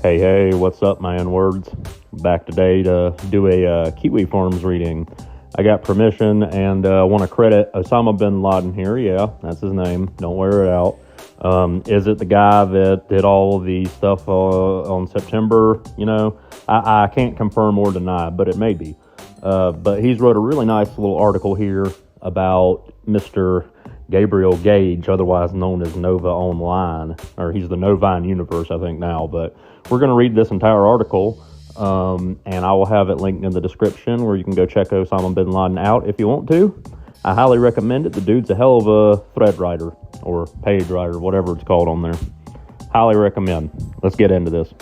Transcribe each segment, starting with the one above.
Hey, what's up, my N-words? Back today to do a Kiwifarms reading. I got permission and want to credit Osama bin Laden here. Yeah, that's his name. Don't wear it out. Is it the guy that did all the stuff on September? You know, I can't confirm or deny, but it may be. But he's wrote a really nice little article here about Mr. Gabriel Gage, otherwise known as Nova Online, or he's the Novine universe, I think now, but we're going to read this entire article, and I will have it linked in the description where you can go check Osama bin Laden out if you want to. I highly recommend it. The dude's a hell of a thread writer, or page writer, whatever it's called on there. Highly recommend. Let's get into this.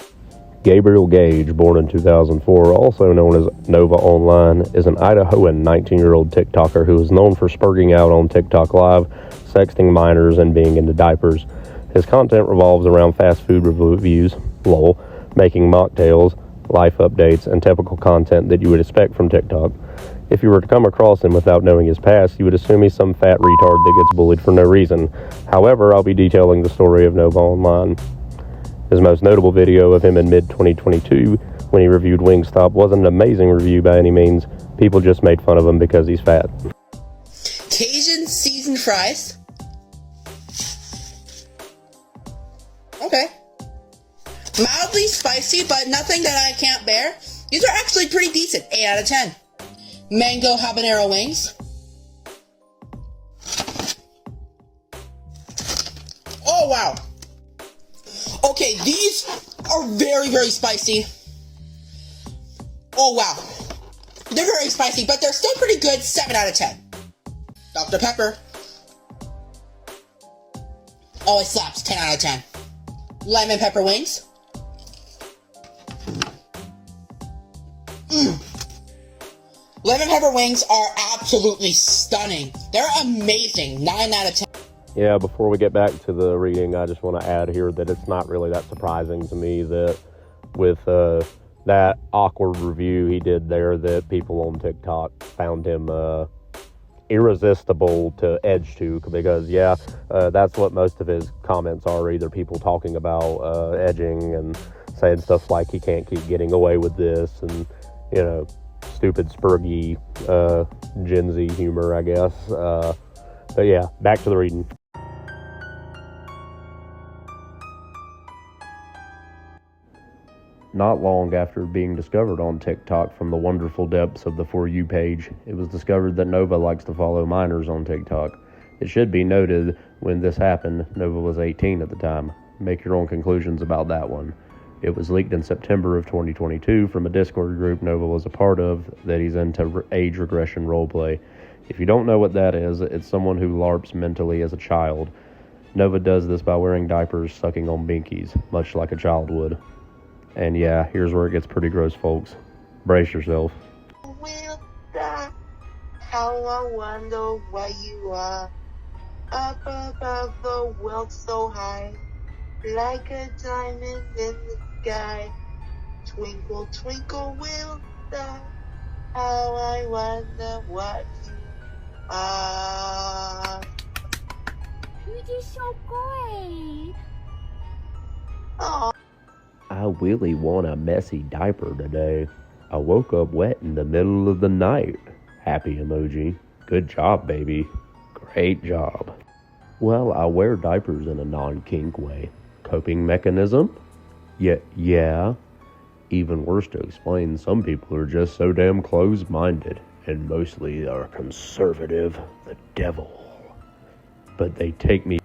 Gabriel Gage, born in 2004, also known as Nova Online, is an Idahoan 19-year-old TikToker who is known for spurging out on TikTok Live, sexting minors, and being into diapers. His content revolves around fast food reviews, lol, making mocktails, life updates, and typical content that you would expect from TikTok. If you were to come across him without knowing his past, you would assume he's some fat retard that gets bullied for no reason. However, I'll be detailing the story of Nova Online. His most notable video of him in mid-2022, when he reviewed Wingstop, wasn't an amazing review by any means. People just made fun of him because he's fat. Cajun seasoned fries. Okay. Mildly spicy, but nothing that I can't bear. These are actually pretty decent. 8 out of 10. Mango habanero wings. Oh, wow. Okay, these are very, very spicy. Oh, wow. They're very spicy, but they're still pretty good. 7 out of 10. Dr. Pepper. Oh, it slaps. 10 out of 10. Lemon pepper wings. Lemon pepper wings are absolutely stunning. They're amazing. 9 out of 10. Yeah, before we get back to the reading, I just want to add here that it's not really that surprising to me that with that awkward review he did there that people on TikTok found him irresistible to edge to, because, that's what most of his comments are, either people talking about edging and saying stuff like he can't keep getting away with this and, you know, stupid, spurgy Gen Z humor, I guess. But yeah, back to the reading. Not long after being discovered on TikTok from the wonderful depths of the For You page, it was discovered that Nova likes to follow minors on TikTok. It should be noted, when this happened, Nova was 18 at the time. Make your own conclusions about that one. It was leaked in September of 2022 from a Discord group Nova was a part of that he's into age regression roleplay. If you don't know what that is, it's someone who LARPs mentally as a child. Nova does this by wearing diapers, sucking on binkies, much like a child would. And yeah, here's where it gets pretty gross, folks. Brace yourself. Will die. How I wonder where you are. Up above the world so high. Like a diamond in the sky. Twinkle, twinkle, will die. How I wonder what you are. You're so great. Oh. I really want a messy diaper today. I woke up wet in the middle of the night. Happy emoji. Good job, baby. Great job. Well, I wear diapers in a non-kink way. Coping mechanism? Yeah. Even worse to explain, some people are just so damn closed-minded, and mostly are conservative, the devil. But they take me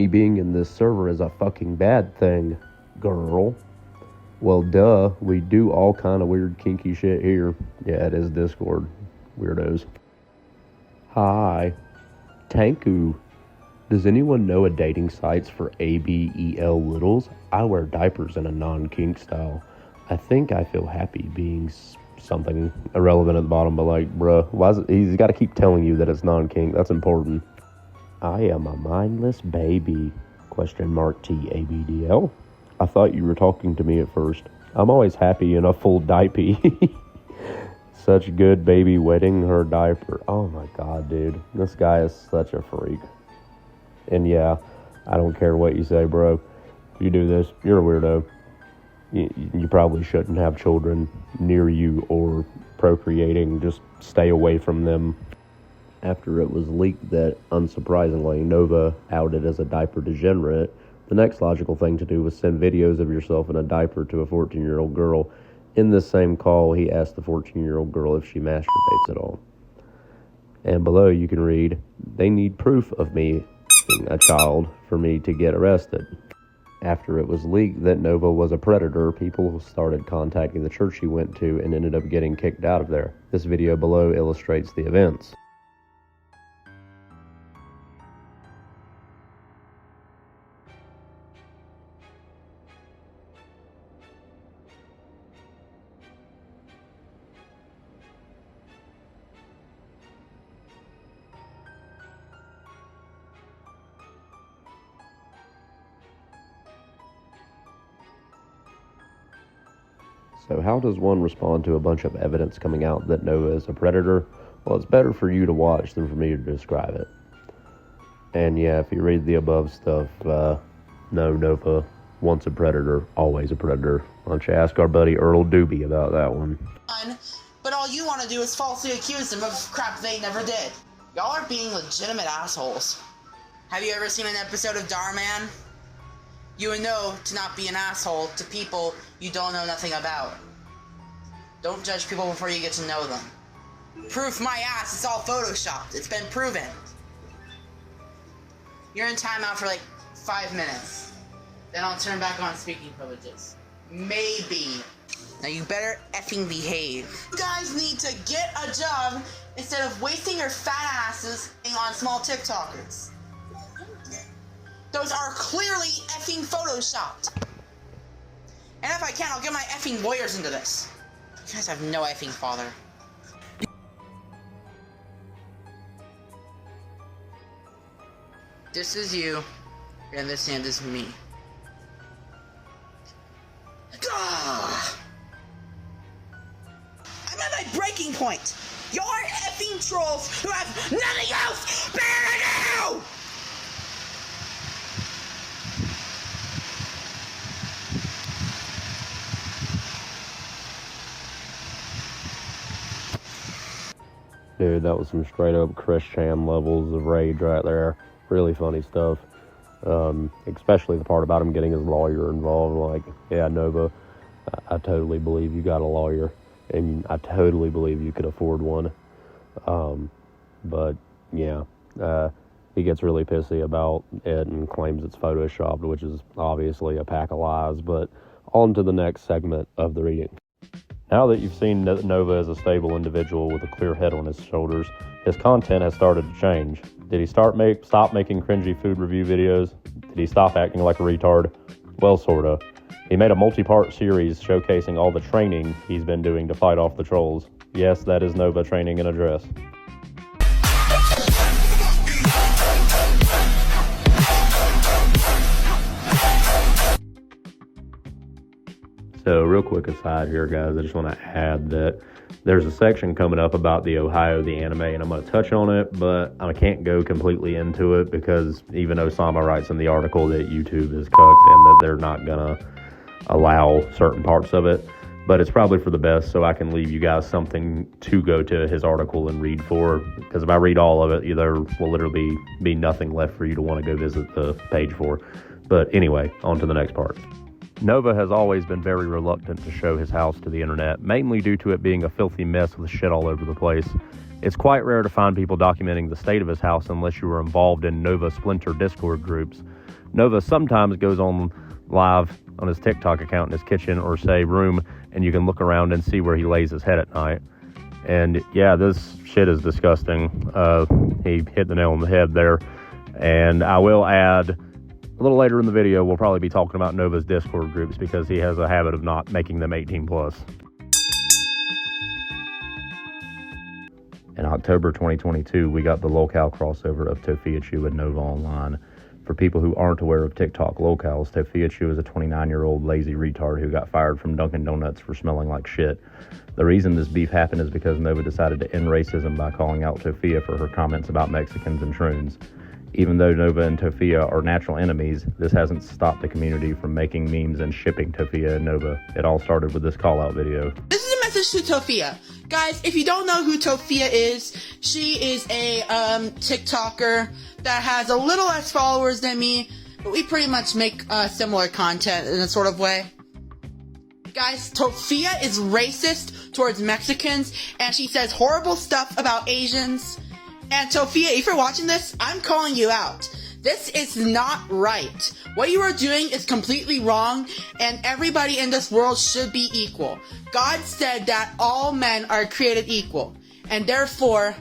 being in this server as a fucking bad thing. Girl. Well, duh, we do all kind of weird kinky shit here. Yeah, it is Discord. Weirdos. Hi. Tanku. Does anyone know a dating sites for ABEL littles? I wear diapers in a non-kink style. I think I feel happy being something irrelevant at the bottom, but like, bruh, he's got to keep telling you that it's non-kink. That's important. I am a mindless baby. TABDL. I thought you were talking to me at first. I'm always happy in a full diaper. Such good baby wetting her diaper. Oh my god, dude. This guy is such a freak. And yeah, I don't care what you say, bro. If you do this, you're a weirdo. You probably shouldn't have children near you or procreating. Just stay away from them. After it was leaked that, unsurprisingly, Nova outed as a diaper degenerate, the next logical thing to do was send videos of yourself in a diaper to a 14-year-old girl. In this same call, he asked the 14-year-old girl if she masturbates at all. And below you can read, "They need proof of me being a child for me to get arrested." After it was leaked that Nova was a predator, people started contacting the church he went to and ended up getting kicked out of there. This video below illustrates the events. So how does one respond to a bunch of evidence coming out that Nova is a predator? Well, it's better for you to watch than for me to describe it. And yeah, if you read the above stuff, no, Nova, once a predator, always a predator. Why don't you ask our buddy Earl Doobie about that one? But all you want to do is falsely accuse them of crap they never did. Y'all are being legitimate assholes. Have you ever seen an episode of Darman? You would know to not be an asshole to people you don't know nothing about. Don't judge people before you get to know them. Proof my ass, it's all photoshopped. It's been proven. You're in timeout for like 5 minutes. Then I'll turn back on speaking privileges. Maybe. Now you better effing behave. You guys need to get a job instead of wasting your fat asses on small TikTokers. Those are clearly effing photoshopped. And if I can, I'll get my effing lawyers into this. You guys have no effing father. This is you, and this hand is me. Gah! I'm at my breaking point. You're effing trolls who have nothing else better to do! Dude, that was some straight up Chris Chan levels of rage right there. Really funny stuff. Especially the part about him getting his lawyer involved. Like, yeah, Nova, I totally believe you got a lawyer. And I totally believe you could afford one. But, yeah, he gets really pissy about it and claims it's photoshopped, which is obviously a pack of lies. But on to the next segment of the reading. Now that you've seen Nova as a stable individual with a clear head on his shoulders, his content has started to change. Did he stop making cringy food review videos? Did he stop acting like a retard? Well, sorta. He made a multi-part series showcasing all the training he's been doing to fight off the trolls. Yes, that is Nova training in a dress. So real quick aside here, guys, I just want to add that there's a section coming up about the Ohio, the anime, and I'm going to touch on it, but I can't go completely into it because even Osama writes in the article that YouTube is cucked and that they're not going to allow certain parts of it. But it's probably for the best, so I can leave you guys something to go to his article and read for, because if I read all of it, there will literally be nothing left for you to want to go visit the page for. But anyway, on to the next part. Nova has always been very reluctant to show his house to the internet, mainly due to it being a filthy mess with shit all over the place. It's quite rare to find people documenting the state of his house unless you were involved in Nova Splinter Discord groups. Nova sometimes goes on live on his TikTok account in his kitchen or say room, and you can look around and see where he lays his head at night. And yeah, this shit is disgusting. He hit the nail on the head there. And I will add, a little later in the video, we'll probably be talking about Nova's Discord groups because he has a habit of not making them 18+. In October 2022, we got the locale crossover of Tophia Chu and Nova online. For people who aren't aware of TikTok locales, Tophia Chu is a 29-year-old lazy retard who got fired from Dunkin' Donuts for smelling like shit. The reason this beef happened is because Nova decided to end racism by calling out Tophia for her comments about Mexicans and troons. Even though Nova and Tophia are natural enemies, this hasn't stopped the community from making memes and shipping Tophia and Nova. It all started with this call-out video. This is a message to Tophia. Guys, if you don't know who Tophia is, she is a TikToker that has a little less followers than me, but we pretty much make similar content in a sort of way. Guys, Tophia is racist towards Mexicans, and she says horrible stuff about Asians. And Tophia, if you're watching this, I'm calling you out. This is not right. What you are doing is completely wrong, and everybody in this world should be equal. God said that all men are created equal, and therefore,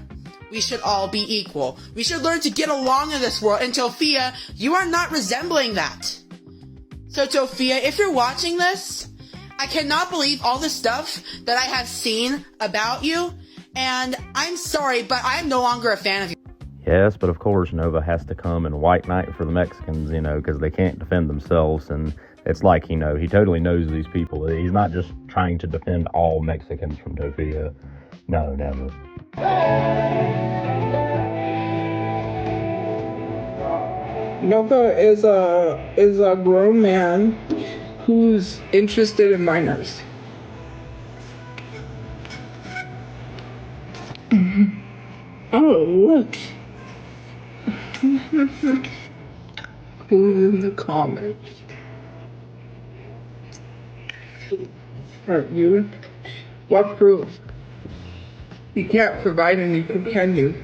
we should all be equal. We should learn to get along in this world, and Tophia, you are not resembling that. So Tophia, if you're watching this, I cannot believe all the stuff that I have seen about you, and I'm sorry, but I am no longer a fan of you. Yes, but of course Nova has to come and white knight for the Mexicans, because they can't defend themselves, and it's like, he totally knows these people. He's not just trying to defend all Mexicans from Tophia. No, never. Nova is a grown man who's interested in minors. Oh, look. Who's in the comments? Are you? What proof? You can't provide any proof, can you?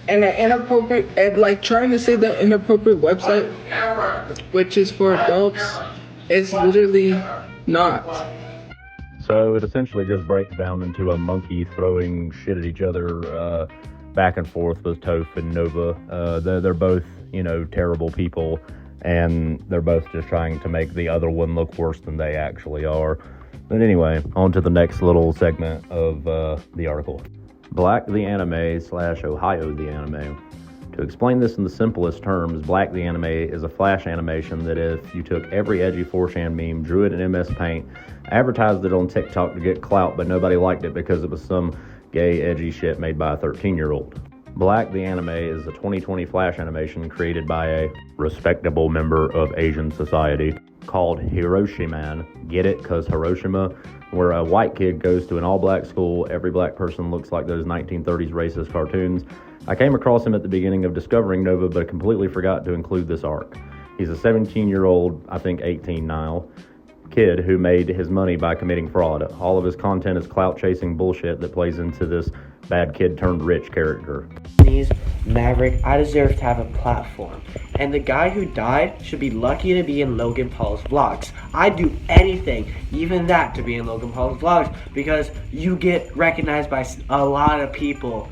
And an inappropriate, and like trying to say the inappropriate website, which is for adults, is literally not. So it essentially just breaks down into a monkey throwing shit at each other, back and forth with Toph and Nova. They're both, terrible people, and they're both just trying to make the other one look worse than they actually are. But anyway, on to the next little segment of the article. Black the Anime / Ohio the Anime. To explain this in the simplest terms, Black the Anime is a flash animation that if you took every edgy 4chan meme, drew it in MS Paint, advertised it on TikTok to get clout, but nobody liked it because it was some gay, edgy shit made by a 13-year-old. Black the Anime is a 2020 flash animation created by a respectable member of Asian society called Hiroshiman. Get it? Cause Hiroshima, where a white kid goes to an all-black school. Every black person looks like those 1930s racist cartoons. I came across him at the beginning of discovering Nova, but completely forgot to include this arc. He's a 17-year-old, I think 18 now, kid who made his money by committing fraud. All of his content is clout-chasing bullshit that plays into this bad kid turned rich character. Maverick, I deserve to have a platform. And the guy who died should be lucky to be in Logan Paul's vlogs. I'd do anything, even that, to be in Logan Paul's vlogs, because you get recognized by a lot of people,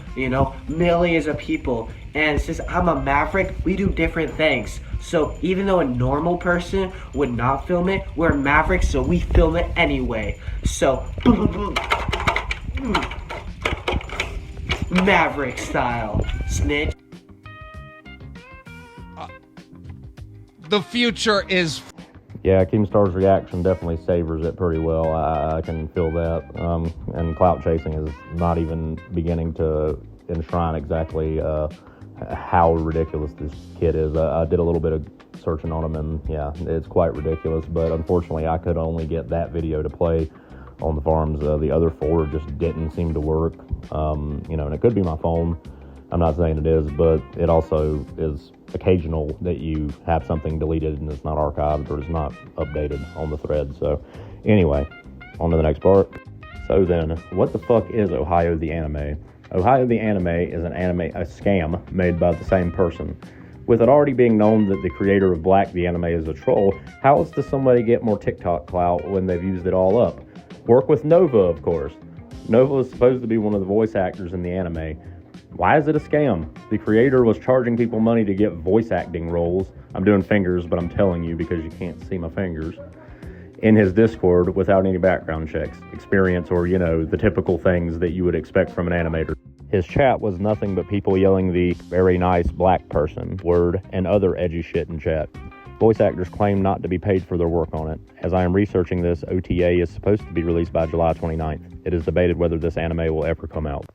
millions of people. And since I'm a Maverick, we do different things. So even though a normal person would not film it, we're Mavericks, so we film it anyway. So, Maverick style, snitch. The future is... Yeah, Keemstar's reaction definitely savors it pretty well. I can feel that. And clout chasing is not even beginning to enshrine exactly how ridiculous this kid is. I did a little bit of searching on him, and yeah, it's quite ridiculous. But unfortunately, I could only get that video to play on the farms. The other four just didn't seem to work. And it could be my phone. I'm not saying it is, but it also is occasional that you have something deleted and it's not archived or it's not updated on the thread. So anyway, on to the next part. So then, what the fuck is Ohio the Anime? Ohio the Anime is a scam made by the same person. With it already being known that the creator of Black the Anime is a troll, how else does somebody get more TikTok clout when they've used it all up? Work with Nova, of course. Nova is supposed to be one of the voice actors in the anime. Why is it a scam? The creator was charging people money to get voice acting roles. I'm doing fingers, but I'm telling you because you can't see my fingers. In his Discord without any background checks, experience, or, the typical things that you would expect from an animator. His chat was nothing but people yelling the very nice black person word and other edgy shit in chat. Voice actors claim not to be paid for their work on it. As I am researching this, OTA is supposed to be released by July 29th. It is debated whether this anime will ever come out.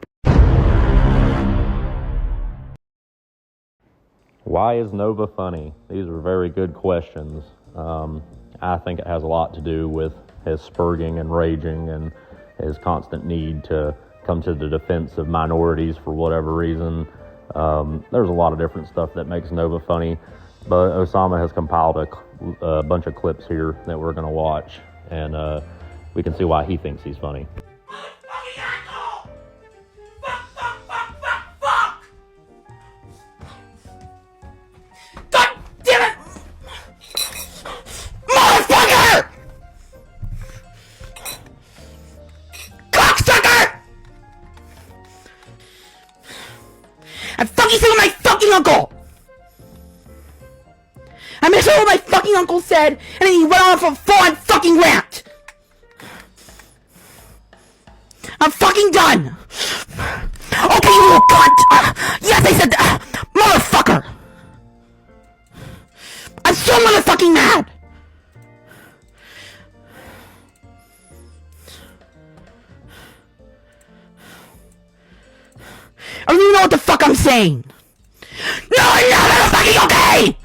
Why is Nova funny? These are very good questions. I think it has a lot to do with his spurging and raging and his constant need to come to the defense of minorities for whatever reason. There's a lot of different stuff that makes Nova funny, but Osama has compiled a bunch of clips here that we're going to watch, and we can see why he thinks he's funny. I'm fucking saying my fucking uncle! I missed what my fucking uncle said, and then he went on for a full-on fucking rant! I'm fucking done! Okay, you little cunt! Yes, I said that! Motherfucker! I'm so motherfucking mad! I don't even know what the fuck I'm saying! No, I'm not fucking okay!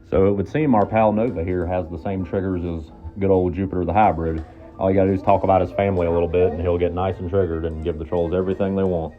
So it would seem our pal Nova here has the same triggers as good old Jupiter the Hybrid. All you gotta do is talk about his family a little bit and he'll get nice and triggered and give the trolls everything they want.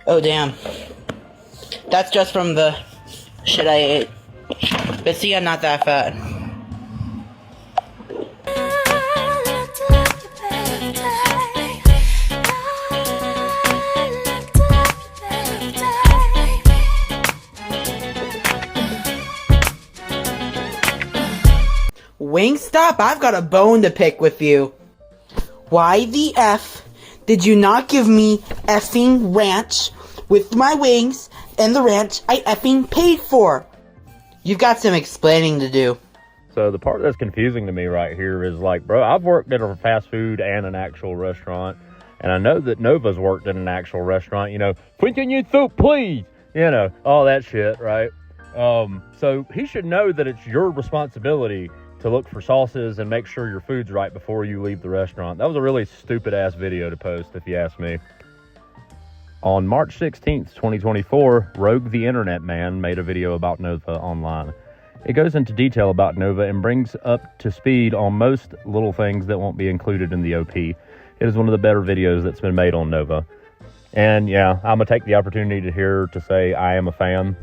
Oh damn. That's just from the shit I ate. But see, I'm not that fat. Wingstop, I've got a bone to pick with you. Why the F did you not give me effing ranch with my wings and the ranch I effing paid for? You've got some explaining to do. So the part that's confusing to me right here is like, bro, I've worked at a fast food and an actual restaurant, and I know that Nova's worked in an actual restaurant, you know, put in your soup, please, you know, all that shit, right? So he should know that it's your responsibility to look for sauces and make sure your food's right before you leave the restaurant. That was a really stupid-ass video to post, if you ask me. On March 16th, 2024, Rogue the Internet Man made a video about Nova online. It goes into detail about Nova and brings up to speed on most little things that won't be included in the OP. It is one of the better videos that's been made on Nova. And yeah, I'm going to take the opportunity here to say I am a fan.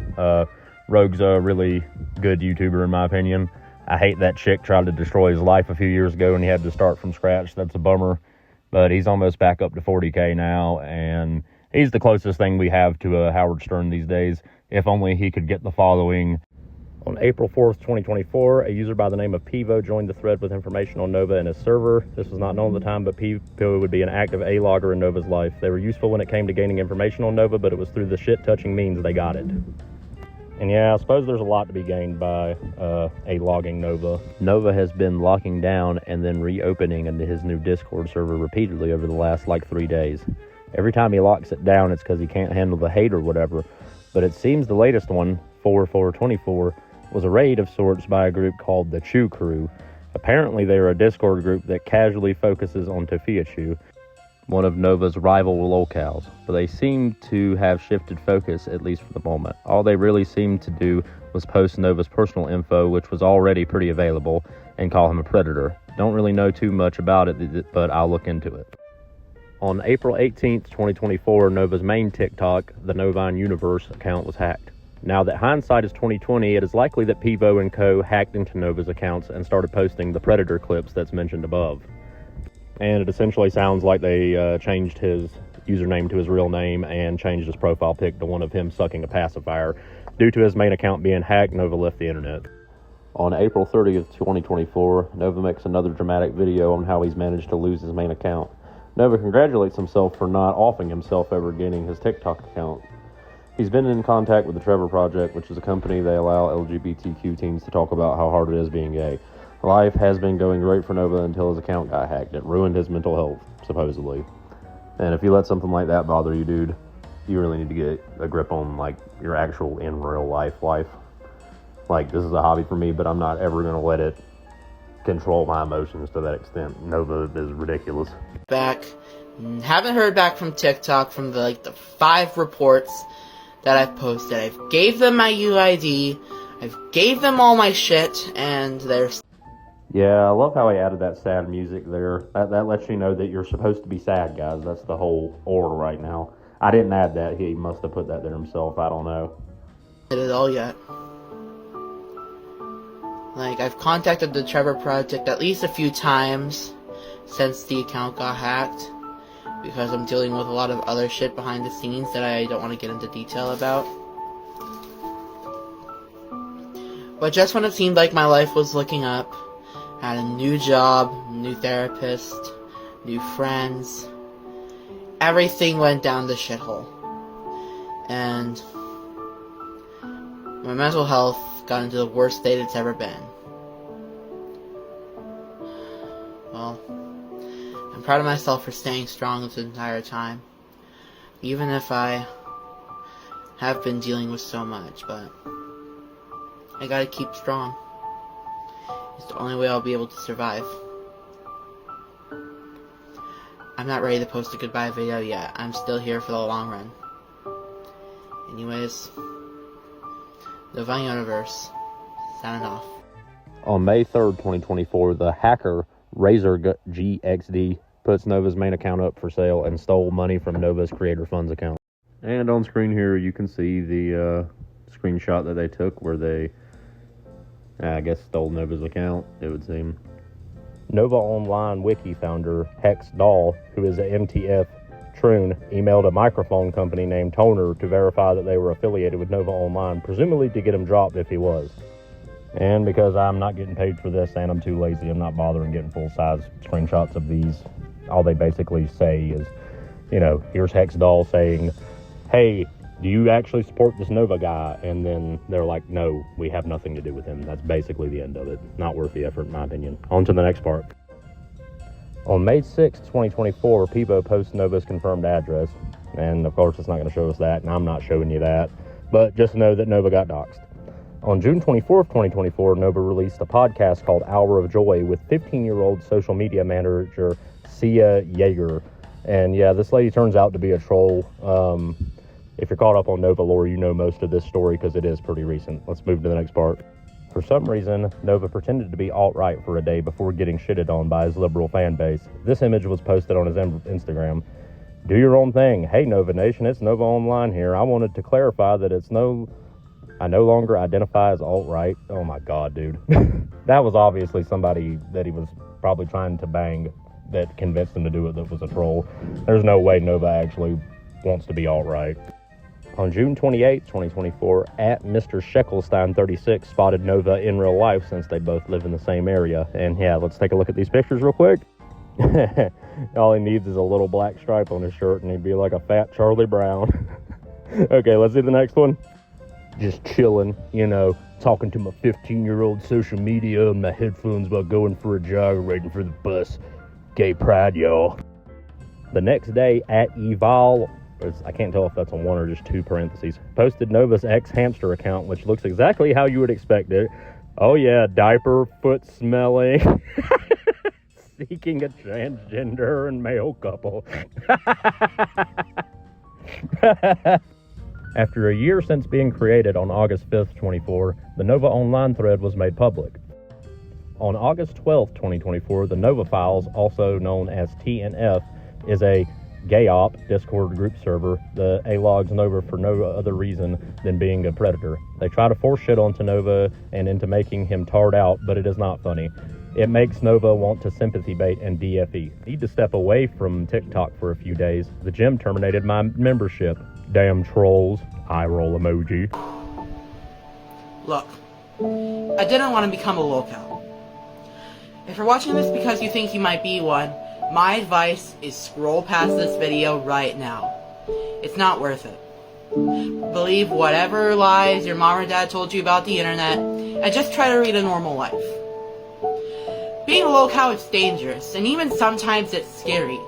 Rogue's a really good YouTuber in my opinion. I hate that chick tried to destroy his life a few years ago and he had to start from scratch. That's a bummer. But he's almost back up to 40K now, and he's the closest thing we have to a Howard Stern these days. If only he could get the following. On April 4th, 2024, a user by the name of Pivo joined the thread with information on Nova and his server. This was not known at the time, but Pivo would be an active A-logger in Nova's life. They were useful when it came to gaining information on Nova, but it was through the shit-touching means they got it. And yeah, I suppose there's a lot to be gained by A-logging Nova. Nova has been locking down and then reopening into his new Discord server repeatedly over the last, 3 days. Every time he locks it down, it's because he can't handle the hate or whatever. But it seems the latest one, 4/4/24, was a raid of sorts by a group called the Chu Crew. Apparently they are a Discord group that casually focuses on Tophia Chu, one of Nova's rival locales, but they seem to have shifted focus, at least for the moment. All they really seemed to do was post Nova's personal info, which was already pretty available, and call him a predator. Don't really know too much about it, but I'll look into it. On April 18th, 2024, Nova's main TikTok, the Novine Universe account, was hacked. Now that hindsight is 2020, it is likely that Pivo and co hacked into Nova's accounts and started posting the predator clips that's mentioned above. And it essentially sounds like they changed his username to his real name and changed his profile pic to one of him sucking a pacifier. Due to his main account being hacked, Nova left the internet. On April 30th, 2024, Nova makes another dramatic video on how he's managed to lose his main account. Nova congratulates himself for not offing himself ever gaining his TikTok account. He's been in contact with the Trevor Project, which is a company they allow LGBTQ teens to talk about how hard it is being gay. Life has been going great for Nova until his account got hacked. It ruined his mental health, supposedly. And if you let something like that bother you, dude, you really need to get a grip on, like, your actual in real life. Like, this is a hobby for me, but I'm not ever going to let it control my emotions to that extent. Nova is ridiculous. Back. Haven't heard back from TikTok from the 5 reports that I've posted. I've gave them my UID. I've gave them all my shit, and they're... Yeah, I love how he added that sad music there. That lets you know that you're supposed to be sad, guys. That's the whole order right now. I didn't add that. He must have put that there himself. I don't know. Did it all yet. Like, I've contacted the Trevor Project at least a few times since the account got hacked, because I'm dealing with a lot of other shit behind the scenes that I don't want to get into detail about. But just when it seemed like my life was looking up, I had a new job, new therapist, new friends, everything went down the shithole. And my mental health got into the worst state it's ever been. Well, I'm proud of myself for staying strong this entire time, even if I have been dealing with so much, but I gotta keep strong. It's the only way I'll be able to survive. I'm not ready to post a goodbye video yet. I'm still here for the long run. Anyways, the Vine Universe, signing off. On May 3rd, 2024, the hacker Razor GXD puts Nova's main account up for sale and stole money from Nova's Creator Funds account. And on screen here, you can see the screenshot that they took where they, I guess, stole Nova's account, it would seem. Nova Online Wiki founder Hex Doll, who is a MTF Troon, emailed a microphone company named Toner to verify that they were affiliated with Nova Online, presumably to get him dropped if he was. And because I'm not getting paid for this and I'm too lazy, I'm not bothering getting full-size screenshots of these. All they basically say is, you know, here's Hex Doll saying, hey, do you actually support this Nova guy? And then they're like, no, we have nothing to do with him. That's basically the end of it. Not worth the effort, in my opinion. On to the next part. On May 6, 2024, Peebo posts Nova's confirmed address. And of course, it's not going to show us that, and I'm not showing you that. But just know that Nova got doxxed. On June 24th, 2024, Nova released a podcast called Hour of Joy with 15-year-old social media manager Sia Yeager. And yeah, this lady turns out to be a troll. If you're caught up on Nova lore, you know most of this story because it is pretty recent. Let's move to the next part. For some reason, Nova pretended to be alt-right for a day before getting shitted on by his liberal fan base. This image was posted on his Instagram. Do your own thing. Hey, Nova Nation, it's Nova Online here. I wanted to clarify that I no longer identify as alt-right. Oh my god, dude. That was obviously somebody that he was probably trying to bang that convinced him to do it that was a troll. There's no way Nova actually wants to be alt-right. On June 28, 2024, at Mr. Sheckelstein36 spotted Nova in real life since they both live in the same area. And yeah, let's take a look at these pictures real quick. All he needs is a little black stripe on his shirt and he'd be like a fat Charlie Brown. Okay, let's see the next one. Just chilling, you know, talking to my 15-year-old social media and my headphones while going for a jog, waiting for the bus. Gay pride, y'all. The next day, at Eval, I can't tell if that's on one or just two parentheses, posted Nova's ex-hamster account, which looks exactly how you would expect it. Oh yeah, diaper, foot smelling, seeking a transgender and male couple. After a year since being created on August 5th, 24, the Nova Online thread was made public. On August 12th, 2024, the Nova Files, also known as TNF, is a gay-op Discord group server. The A-logs Nova for no other reason than being a predator. They try to force shit onto Nova and into making him tarred out, but it is not funny. It makes Nova want to sympathy bait and DFE. Need to step away from TikTok for a few days. The gym terminated my membership. Damn trolls. Eye roll emoji. Look, I didn't want to become a lookout. If you're watching this because you think you might be one, my advice is scroll past this video right now. It's not worth it. Believe whatever lies your mom or dad told you about the internet, and just try to lead a normal life. Being a locale is dangerous, and even sometimes it's scary.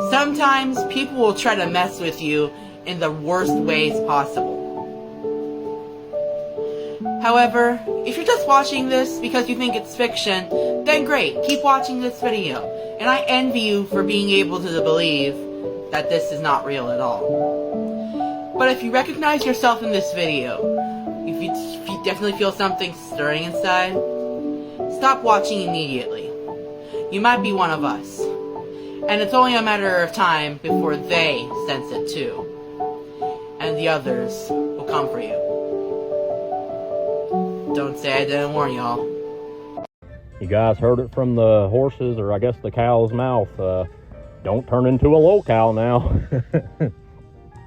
Sometimes people will try to mess with you in the worst ways possible. However, if you're just watching this because you think it's fiction, then great, keep watching this video, and I envy you for being able to believe that this is not real at all. But if you recognize yourself in this video, if you definitely feel something stirring inside, stop watching immediately. You might be one of us, and it's only a matter of time before they sense it too, and the others will come for you. Don't say I didn't warn y'all. You guys heard it from the horses, or I guess the cow's mouth. Don't turn into a locale now.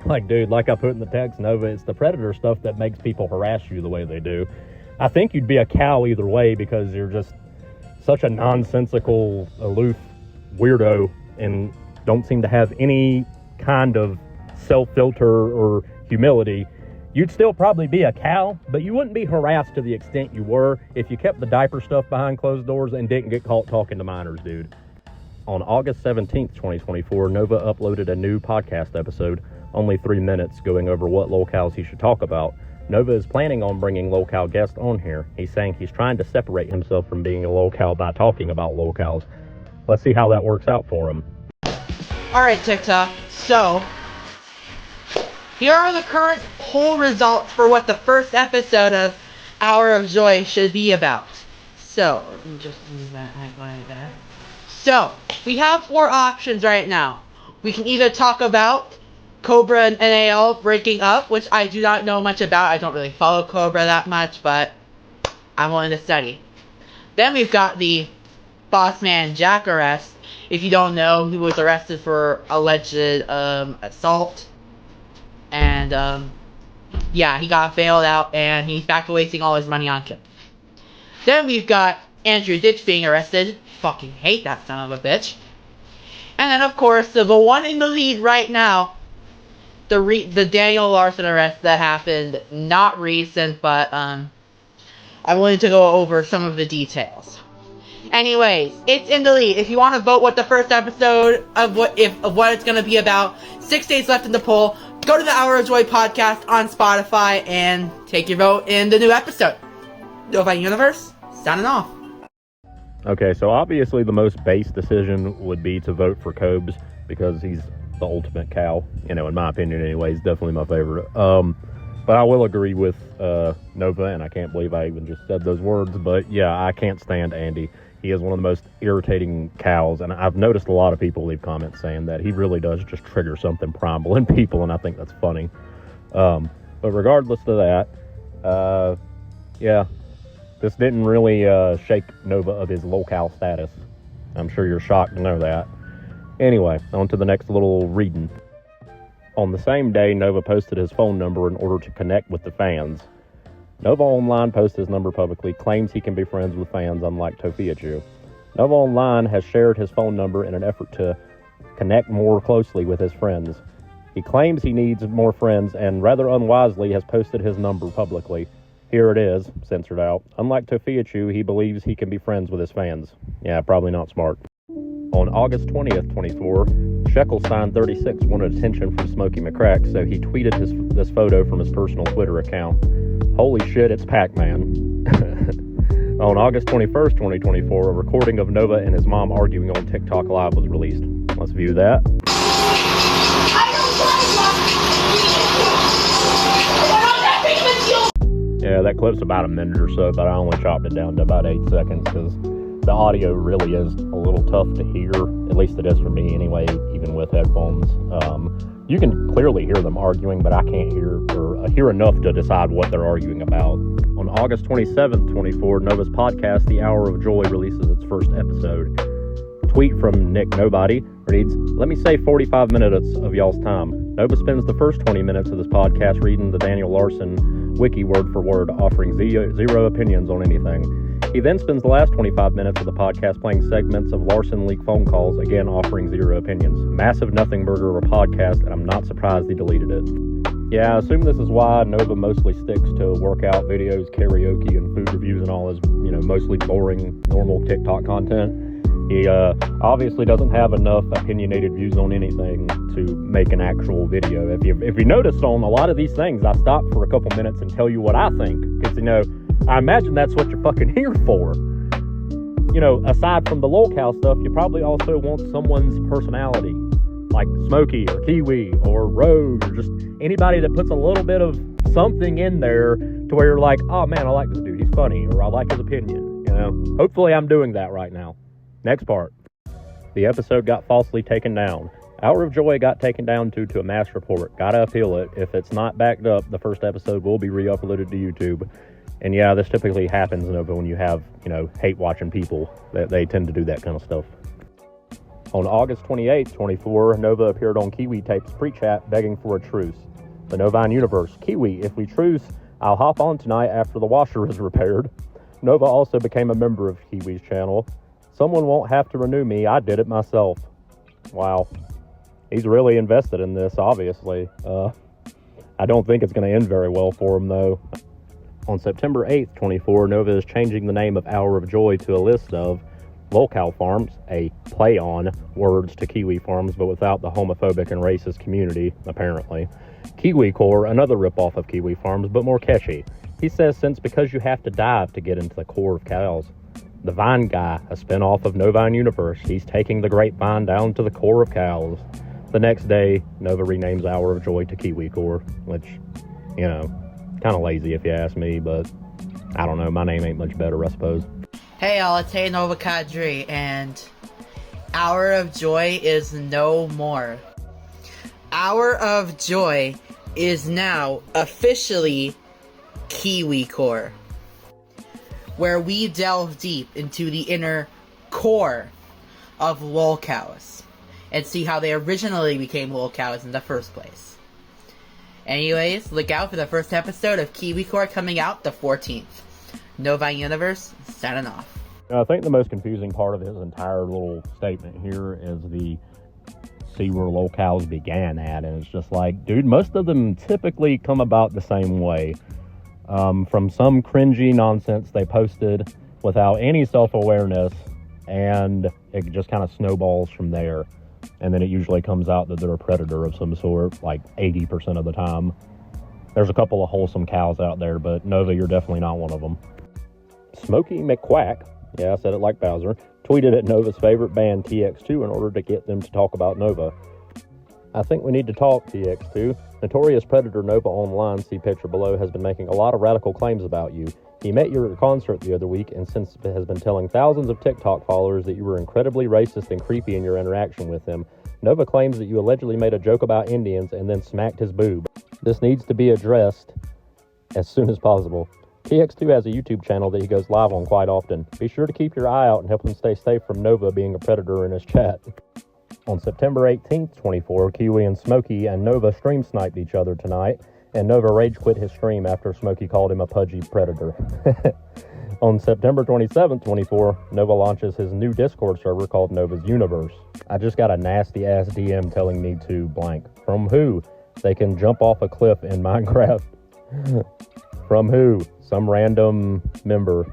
Like, dude, like I put in the text, Nova, it's the predator stuff that makes people harass you the way they do. I think you'd be a cow either way because you're just such a nonsensical, aloof weirdo and don't seem to have any kind of self-filter or humility. You'd still probably be a cow, but you wouldn't be harassed to the extent you were if you kept the diaper stuff behind closed doors and didn't get caught talking to minors, dude. On August 17th, 2024, Nova uploaded a new podcast episode, only 3 minutes, going over what locales he should talk about. Nova is planning on bringing locale guests on here. He's saying he's trying to separate himself from being a locale by talking about locales. Let's see how that works out for him. Alright, TikTok, so here are the current poll results for what the first episode of Hour of Joy should be about. So, let me just move that like that. So, we have 4 options right now. We can either talk about Cobra and NAL breaking up, which I do not know much about. I don't really follow Cobra that much, but I'm willing to study. Then we've got the boss man Jack arrest. If you don't know, he was arrested for alleged assault. And, yeah, he got bailed out, and he's back to wasting all his money on Kim. Then we've got Andrew Ditch being arrested. Fucking hate that son of a bitch. And then, of course, the one in the lead right now, the Daniel Larson arrest that happened, not recent, but, I'm willing to go over some of the details. Anyways, it's in the lead. If you want to vote what the first episode of what it's going to be about, 6 days left in the poll. Go to the Hour of Joy podcast on Spotify and take your vote in the new episode. Nova Universe, signing off. Okay, so obviously the most base decision would be to vote for Cobes because he's the ultimate cow. You know, in my opinion anyway, he's definitely my favorite. But I will agree with Nova, and I can't believe I even just said those words. But yeah, I can't stand Andy. He is one of the most irritating cows, and I've noticed a lot of people leave comments saying that he really does just trigger something primal in people, and I think that's funny. But regardless of that, yeah, this didn't really shake Nova of his locale status. I'm sure you're shocked to know that. Anyway, on to the next little reading. On the same day, Nova posted his phone number in order to connect with the fans. Nova Online posts his number publicly, claims he can be friends with fans, unlike Tophia Chu. Nova Online has shared his phone number in an effort to connect more closely with his friends. He claims he needs more friends and, rather unwisely, has posted his number publicly. Here it is, censored out. Unlike Tophia Chu, he believes he can be friends with his fans. Yeah, probably not smart. On August 20th, 24, Sheckelstein 36 wanted attention from Smokey McCrack, so he tweeted this photo from his personal Twitter account. Holy shit, it's Pac-Man. On August 21st, 2024, a recording of Nova and his mom arguing on TikTok Live was released. Let's view that. Yeah, that clip's about a minute or so, but I only chopped it down to about 8 seconds because the audio really is a little tough to hear. At least it is for me anyway, even with headphones. You can clearly hear them arguing, but I can't hear enough to decide what they're arguing about. On August 27th, 24, Nova's podcast, The Hour of Joy, releases its first episode. A tweet from Nick Nobody reads, "Let me save 45 minutes of y'all's time. Nova spends the first 20 minutes of this podcast reading the Daniel Larson wiki word for word, offering zero opinions on anything. He then spends the last 25 minutes of the podcast playing segments of Larson leaked phone calls, again offering zero opinions. Massive nothing burger of a podcast, and I'm not surprised he deleted it." Yeah, I assume this is why Nova mostly sticks to workout videos, karaoke, and food reviews and all his, mostly boring, normal TikTok content. He obviously doesn't have enough opinionated views on anything to make an actual video. If you noticed on a lot of these things, I stop for a couple minutes and tell you what I think. Because, I imagine that's what you're fucking here for. Aside from the lolcow stuff, you probably also want someone's personality. Like Smokey or Kiwi or Rogue or just anybody that puts a little bit of something in there to where you're like, oh man, I like this dude. He's funny, or I like his opinion. Hopefully I'm doing that right now. Next part. The episode got falsely taken down. Hour of Joy got taken down due to a mass report. Gotta appeal it. If it's not backed up, the first episode will be re-uploaded to YouTube. And yeah, this typically happens, Nova, when you have, hate-watching people. That they tend to do that kind of stuff. On August 28th, 24, Nova appeared on Kiwi Tape's pre-chat begging for a truce. The Novine Universe. Kiwi, if we truce, I'll hop on tonight after the washer is repaired. Nova also became a member of Kiwi's channel. Someone won't have to renew me. I did it myself. Wow. He's really invested in this, obviously. I don't think it's going to end very well for him, though. On September 8th, 24, Nova is changing the name of Hour of Joy to a list of lolcow farms, a play on words to kiwi farms, but without the homophobic and racist community, apparently. Kiwi Core, another ripoff of kiwi farms, but more catchy. He says because you have to dive to get into the core of cows. The Vine Guy, a spinoff of Novine Universe. He's taking the grapevine down to the core of cows. The next day, Nova renames Hour of Joy to Kiwi Core, which, kind of lazy if you ask me, but I don't know. My name ain't much better, I suppose. Hey y'all, it's Hey Nova Kadri, and Hour of Joy is no more. Hour of Joy is now officially Kiwi Core, where we delve deep into the inner core of lolcows and see how they originally became lolcows in the first place. Anyways, look out for the first episode of Kiwi Core coming out the 14th. Novine Universe, signing off. I think the most confusing part of his entire little statement here is the see where lolcows began at, and it's just like, dude, most of them typically come about the same way. From some cringy nonsense they posted without any self-awareness, and it just kind of snowballs from there. And then it usually comes out that they're a predator of some sort, like 80% of the time. There's a couple of wholesome cows out there, but Nova, you're definitely not one of them. Smokey McQuack, yeah, I said it like Bowser, tweeted at Nova's favorite band, TX2, in order to get them to talk about Nova. I think we need to talk, TX2. Notorious predator Nova Online, see picture below, has been making a lot of radical claims about you. He met you at a concert the other week and since has been telling thousands of TikTok followers that you were incredibly racist and creepy in your interaction with him. Nova claims that you allegedly made a joke about Indians and then smacked his boob. This needs to be addressed as soon as possible. TX2 has a YouTube channel that he goes live on quite often. Be sure to keep your eye out and help him stay safe from Nova being a predator in his chat. On September 18th, 24, Kiwi and Smokey and Nova stream sniped each other tonight, and Nova rage quit his stream after Smokey called him a pudgy predator. On September 27th, 24, Nova launches his new Discord server called Nova's Universe. I just got a nasty-ass DM telling me to blank. From who? They can jump off a cliff in Minecraft. From who? Some random member.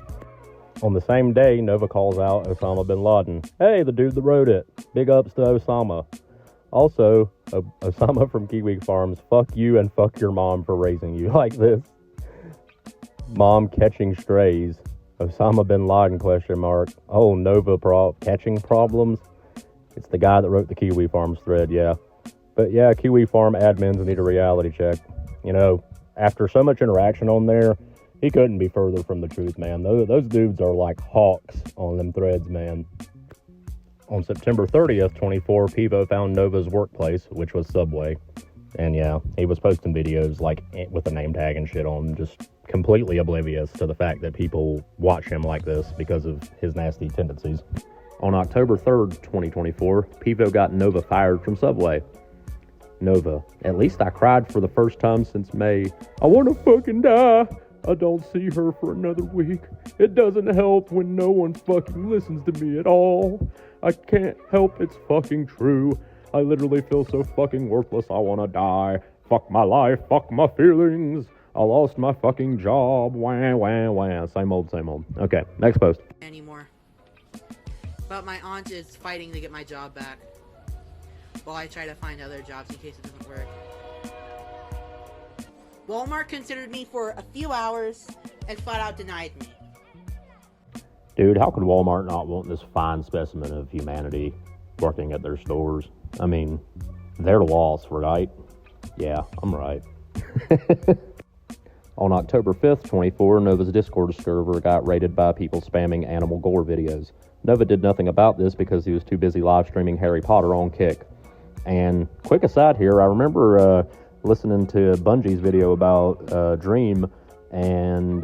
On the same day, Nova calls out Osama bin Laden. Hey, the dude that wrote it. Big ups to Osama. Also, Osama from Kiwi Farms, fuck you and fuck your mom for raising you like this. Mom catching strays. Osama bin Laden, question mark. Oh, Nova catching problems? It's the guy that wrote the Kiwi Farms thread, yeah. But yeah, Kiwi Farm admins need a reality check. After so much interaction on there, he couldn't be further from the truth, man. Those dudes are like hawks on them threads, man. On September 30th, 24, Pivo found Nova's workplace, which was Subway. And yeah, he was posting videos like with a name tag and shit on, just completely oblivious to the fact that people watch him like this because of his nasty tendencies. On October 3rd, 2024, Pivo got Nova fired from Subway. Nova, at least I cried for the first time since May. I want to fucking die. I don't see her for another week. It doesn't help when no one fucking listens to me at all. I can't help it's fucking true. I literally feel so fucking worthless. I want to die. Fuck my life, fuck my feelings. I lost my fucking job. Wah, wah, wah. Same old, same old. Okay, next post. Anymore. But my aunt is fighting to get my job back, while I try to find other jobs in case it doesn't work. Walmart considered me for a few hours and flat out denied me. Dude, how could Walmart not want this fine specimen of humanity working at their stores? I mean, they're lost, right? Yeah, I'm right. On October 5th, 24, Nova's Discord server got raided by people spamming animal gore videos. Nova did nothing about this because he was too busy live streaming Harry Potter on Kick. And quick aside here, I remember listening to Bungie's video about Dream, and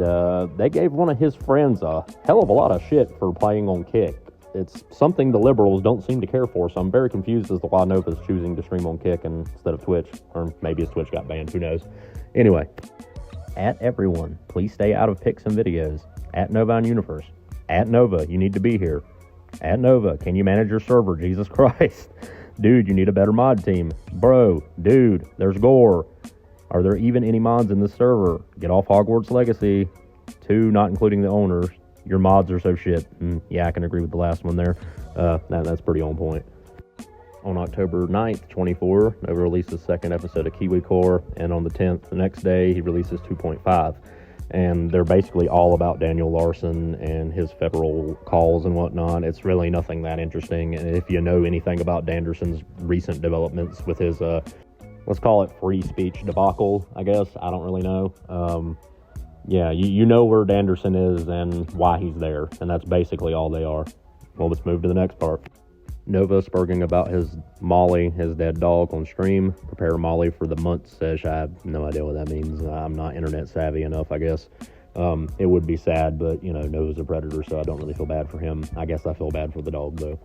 they gave one of his friends a hell of a lot of shit for playing on Kick. It's something the liberals don't seem to care for, so I'm very confused as to why Nova's choosing to stream on Kick instead of Twitch. Or maybe his Twitch got banned, who knows. Anyway, at everyone, please stay out of pics and videos. At Nova on Universe. At Nova, you need to be here. At Nova, can you manage your server? Jesus Christ. Dude, you need a better mod team. Bro, dude, there's gore. Are there even any mods in this server? Get off Hogwarts Legacy. 2, not including the owners. Your mods are so shit. Yeah, I can agree with the last one there. That's pretty on point. On October 9th, 24, Nova released the second episode of Kiwi Core, and on the 10th, the next day, he releases 2.5. And they're basically all about Daniel Larson and his federal calls and whatnot. It's really nothing that interesting. And if you know anything about Danderson's recent developments with his, let's call it free speech debacle, I guess. I don't really know. Yeah, you know where Danderson is and why he's there. And that's basically all they are. Well, let's move to the next part. Nova spurging about his Molly, his dead dog, on stream. Prepare Molly for the month sesh. I have no idea what that means. I'm not internet savvy enough, I guess. It would be sad, but, you know, Nova's a predator, so I don't really feel bad for him. I guess I feel bad for the dog, though.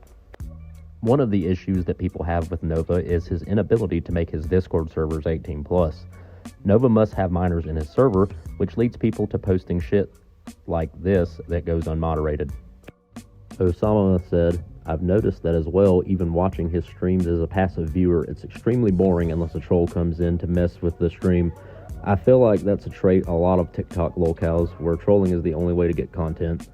One of the issues that people have with Nova is his inability to make his Discord servers 18+. Nova must have minors in his server, which leads people to posting shit like this that goes unmoderated. Osama said, I've noticed that as well, even watching his streams as a passive viewer, it's extremely boring unless a troll comes in to mess with the stream. I feel like that's a trait a lot of TikTok locales, where trolling is the only way to get content.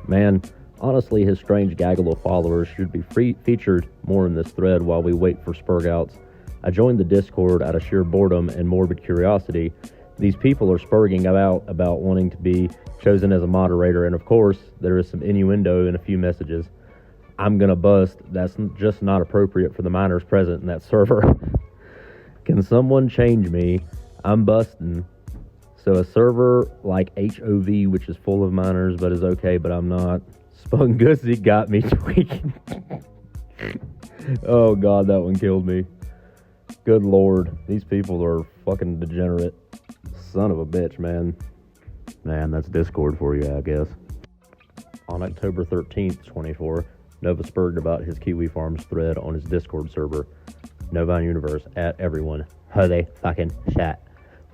Man, honestly, his strange gaggle of followers should be featured more in this thread while we wait for spurgouts. I joined the Discord out of sheer boredom and morbid curiosity. These people are spurging about wanting to be chosen as a moderator, and of course, there is some innuendo in a few messages. I'm gonna bust. That's just not appropriate for the minors present in that server. Can someone change me? I'm busting. So a server like HOV, which is full of minors but is okay, but I'm not. Spungussy got me tweaking. Oh god, that one killed me. Good lord, these people are fucking degenerate. Son of a bitch, man. Man, that's Discord for you, I guess. On October 13th, 24, Nova spurred about his Kiwifarms thread on his Discord server. Nova on Universe, at everyone. Holy fucking shit.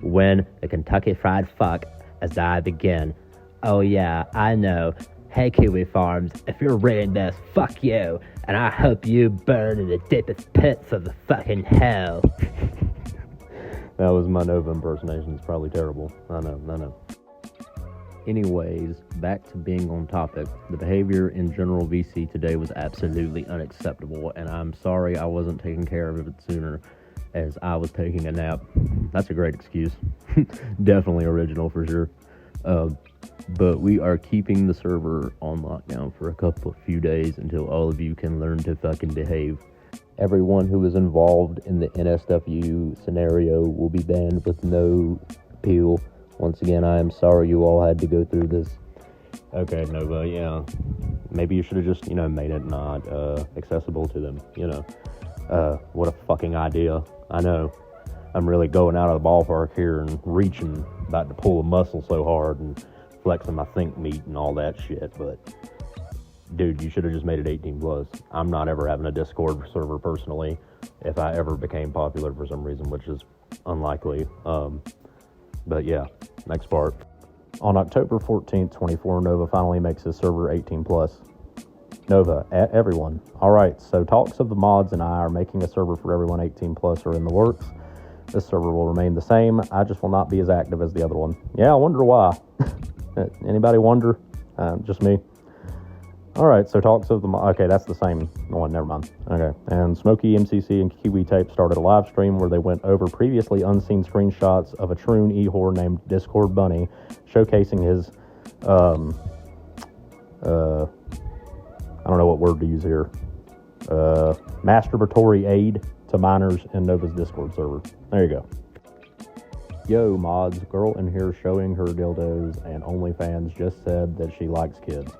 When the Kentucky Fried Fuck as I begin. Oh yeah, I know. Hey Kiwifarms, if you're reading this, fuck you. And I hope you burn in the deepest pits of the fucking hell. That was my Nova impersonation. It's probably terrible. I know. Anyways, back to being on topic. The behavior in General VC today was absolutely unacceptable, and I'm sorry I wasn't taking care of it sooner, as I was taking a nap. That's a great excuse. Definitely original for sure. But we are keeping the server on lockdown for a few days until all of you can learn to fucking behave. Everyone who was involved in the NSW scenario will be banned with no appeal. Once again, I am sorry you all had to go through this. Okay, Nova, yeah. Maybe you should have just, made it not accessible to them, What a fucking idea. I know. I'm really going out of the ballpark here and reaching, about to pull a muscle so hard and flexing my think meat and all that shit, but dude, you should have just made it 18+. I'm not ever having a Discord server personally if I ever became popular for some reason, which is unlikely. But yeah, next part. On October 14th, 24, Nova finally makes his server 18+. Nova, at everyone. Alright, so talks of the mods and I are making a server for everyone 18+ are in the works. This server will remain the same. I just will not be as active as the other one. Yeah, I wonder why. Anybody wonder? Just me. All right, so talks of the... Okay, that's the same one. Never mind. Okay, and Smokey, MCC, and Kiwi Tape started a live stream where they went over previously unseen screenshots of a troon e-whore named Discord Bunny, showcasing his... I don't know what word to use here. Masturbatory aid to minors in Nova's Discord server. There you go. Yo, mods, girl in here showing her dildos and OnlyFans just said that she likes kids.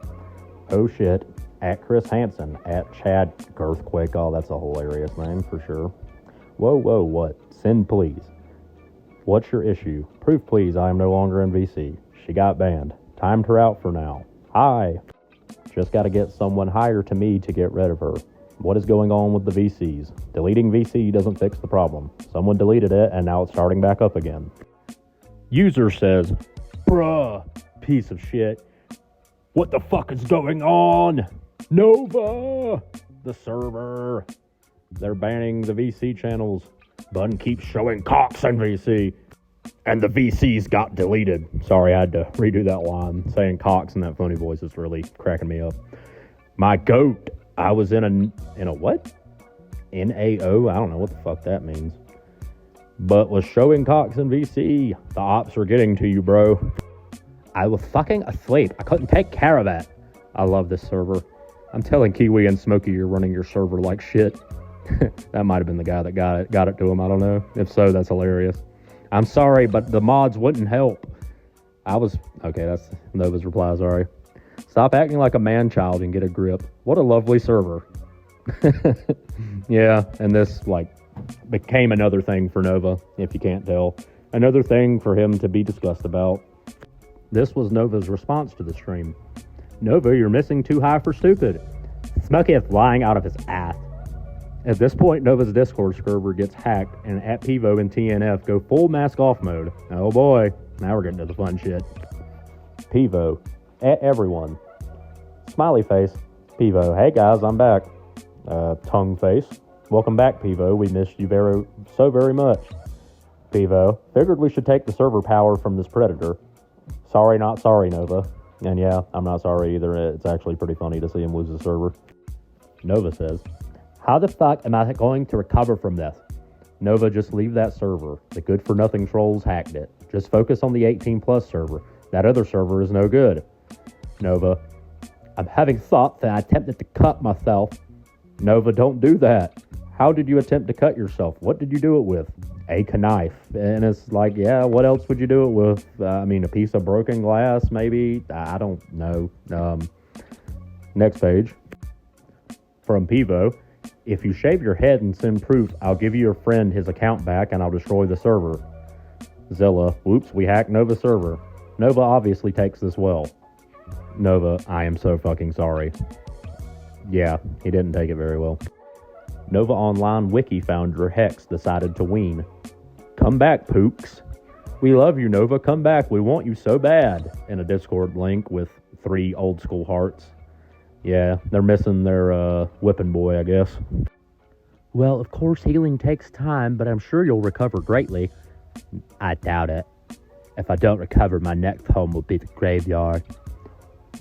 Oh shit. At Chris Hansen, at Chad Girthquake. Oh, that's a hilarious name for sure. Whoa, what? Send please. What's your issue? Proof please, I am no longer in VC. She got banned. Timed her out for now. Hi. Just gotta get someone higher to me to get rid of her. What is going on with the VCs? Deleting VC doesn't fix the problem. Someone deleted it and now it's starting back up again. User says, bruh, piece of shit. What the fuck is going on? Nova! The server. They're banning the VC channels. Bun keeps showing cocks on VC. And the VCs got deleted. Sorry, I had to redo that line. Saying cocks in that funny voice is really cracking me up. My goat. I was in a what? NAO? I don't know what the fuck that means. But was showing cocks in VC. The ops were getting to you, bro. I was fucking asleep. I couldn't take care of it. I love this server. I'm telling Kiwi and Smokey you're running your server like shit. That might have been the guy that got it to him. I don't know. If so, that's hilarious. I'm sorry, but the mods wouldn't help. Okay, that's Nova's reply, sorry. Stop acting like a man-child and get a grip. What a lovely server. Yeah, and this, became another thing for Nova, if you can't tell. Another thing for him to be discussed about. This was Nova's response to the stream. Nova, you're missing too high for stupid. Smokey is lying out of his ass. At this point, Nova's Discord server gets hacked, and at Pivo and TNF go full mask off mode. Oh boy, now we're getting to the fun shit. Pivo, at everyone. Smiley face, Pivo, hey guys, I'm back. Tongue face, welcome back, Pivo. We missed you so very much. Pivo, figured we should take the server power from this predator. Sorry, not sorry, Nova. And yeah, I'm not sorry either. It's actually pretty funny to see him lose the server. Nova says, how the fuck am I going to recover from this? Nova, just leave that server. The good-for-nothing trolls hacked it. Just focus on the 18-plus server. That other server is no good. Nova, I'm having thoughts that I attempted to cut myself. Nova, don't do that. How did you attempt to cut yourself? What did you do it with? A knife. And it's like, yeah, what else would you do it with? A piece of broken glass, maybe? I don't know. Next page. From Pivo. If you shave your head and send proof, I'll give your friend his account back and I'll destroy the server. Zilla, whoops, we hacked Nova's server. Nova obviously takes this well. Nova, I am so fucking sorry. Yeah, he didn't take it very well. Nova Online Wiki founder Hex decided to wean. Come back, Pooks. We love you, Nova. Come back. We want you so bad. In a Discord link with 3 old school hearts. Yeah, they're missing their whipping boy, I guess. Well, of course, healing takes time, but I'm sure you'll recover greatly. I doubt it. If I don't recover, my next home will be the graveyard.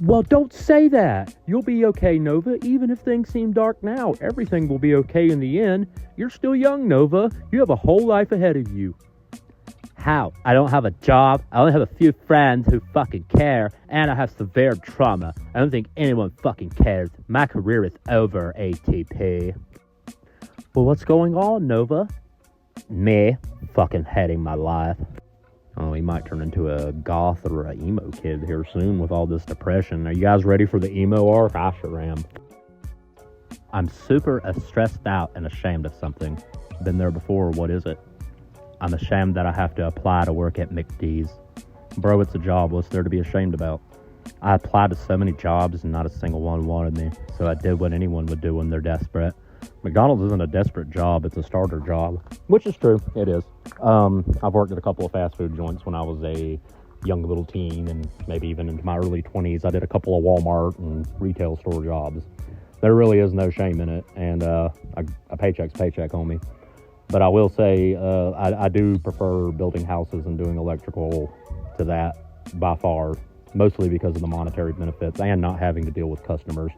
Well, don't say that. You'll be okay, Nova. Even if things seem dark now, everything will be okay in the end. You're still young, Nova. You have a whole life ahead of you. How? I don't have a job. I only have a few friends who fucking care, and I have severe trauma. I don't think anyone fucking cares. My career is over, ATP. Well, what's going on, Nova? Me, fucking hating my life. Oh, he might turn into a goth or a emo kid here soon with all this depression. Are you guys ready for the emo arc? I sure am. I'm super stressed out and ashamed of something. Been there before, what is it? I'm ashamed that I have to apply to work at McD's. Bro, it's a job. What's there to be ashamed about? I applied to so many jobs and not a single one wanted me. So I did what anyone would do when they're desperate. McDonald's isn't a desperate job. It's a starter job. Which is true. It is. I've worked at a couple of fast food joints when I was a young little teen and maybe even into my early 20s. I did a couple of Walmart and retail store jobs. There really is no shame in it. And a paycheck's paycheck, homie. But I will say I do prefer building houses and doing electrical to that by far, mostly because of the monetary benefits and not having to deal with customers.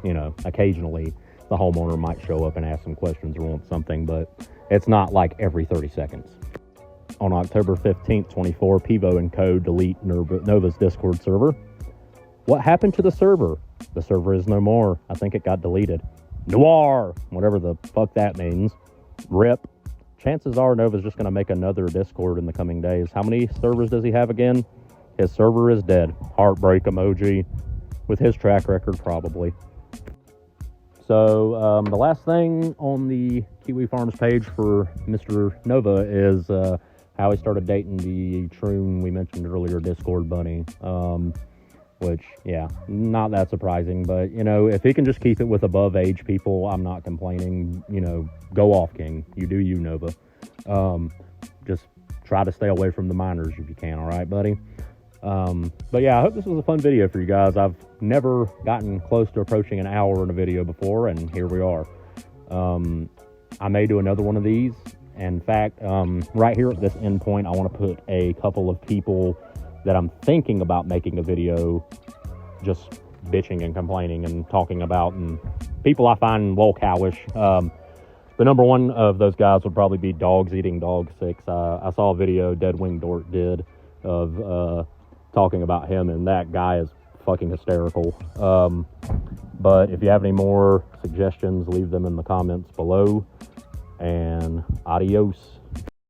You know, occasionally the homeowner might show up and ask some questions or want something, but it's not like every 30 seconds. On October 15th, 24, Pivo and Co. delete Nova's Discord server. What happened to the server? The server is no more. I think it got deleted. Noir! Whatever the fuck that means. RIP. Chances are Nova's just going to make another Discord in the coming days. How many servers does he have again? His server is dead. Heartbreak emoji. With his track record, probably. So, the last thing on the Kiwi Farms page for Mr. Nova is how he started dating the Troon we mentioned earlier, Discord bunny. Which, yeah, not that surprising. But, you know, if he can just keep it with above age people, I'm not complaining. You know, go off, King. You do you, Nova. Just try to stay away from the minors if you can, all right, buddy? But yeah, I hope this was a fun video for you guys. I've never gotten close to approaching an hour in a video before, and here we are. I may do another one of these. In fact, right here at this end point, I want to put a couple of people that I'm thinking about making a video just bitching and complaining and talking about, and people I find a little cowish. The number one of those guys would probably be Dogs Eating Dog 6. I saw a video Deadwing Dork did of talking about him, and that guy is fucking hysterical. But if you have any more suggestions, leave them in the comments below, and adios.